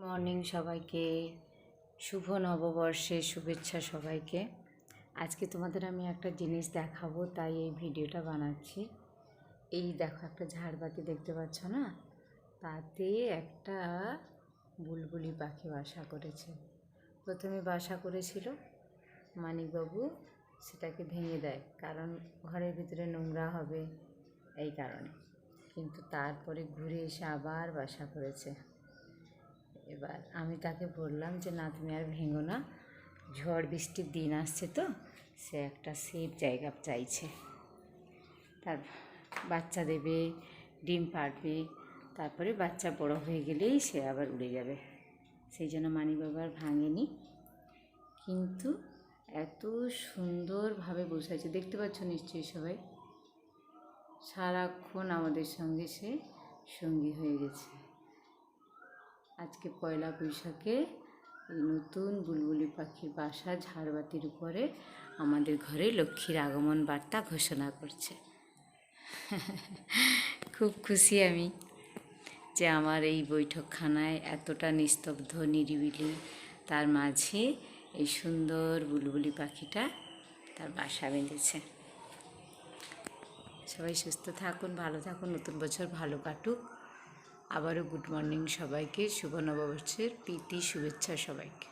Morning সবাইকে, শুভ নববর্ষের শুভেচ্ছা সবাইকে। আজকে তোমাদের আমি একটা জিনিস দেখাবো, তাই এই ভিডিওটা বানাচ্ছি। এই দেখো, একটা ঝাড়বাতি দেখতে পাচ্ছ না, তাতে একটা বুলবুলি পাখি বাসা করেছে। প্রথমে বাসা করেছিল, মানিকবাবু সেটাকে ভেঙে দেয়, কারণ ঘরের ভিতরে নোংরা হবে এই কারণে। কিন্তু তারপরে ঘুরে এসে আবার বাসা করেছে। এবার আমি তাকে বললাম যে না, তুমি আর ভেঙো না, ঝড় বৃষ্টির দিন আসছে তো, সে একটা সেফ জায়গা চাইছে। তার বাচ্চা দেবে, ডিম পাড়বে, তারপরে বাচ্চা বড় হয়ে গেলেই সে আবার উড়ে যাবে। সেই জন্য মানিকবাবু আর ভাঙেনি। কিন্তু এত সুন্দরভাবে বসেছে, দেখতে পাচ্ছ নিশ্চয়ই সবাই। সারাক্ষণ আমাদের সঙ্গে সে সঙ্গী হয়ে গেছে। আজকে পয়লা বৈশাখে এই নতুন বুলবুলি পাখির বাসা ঝাড়বাতির উপরে আমাদের ঘরে লক্ষ্মীর আগমন বার্তা ঘোষণা করছে। খুব খুশি আমি যে আমার এই বৈঠকখানায় এতটা নিস্তব্ধ নিরিবিলি, তার মাঝে এই সুন্দর বুলবুলি পাখিটা তার বাসা বেঁধেছে। সবাই সুস্থ থাকুন, ভালো থাকুন, নতুন বছর ভালো কাটুক। আবারও গুড মর্নিং সবাইকে, শুভ নববর্ষের প্রীতি শুভেচ্ছা সবাইকে।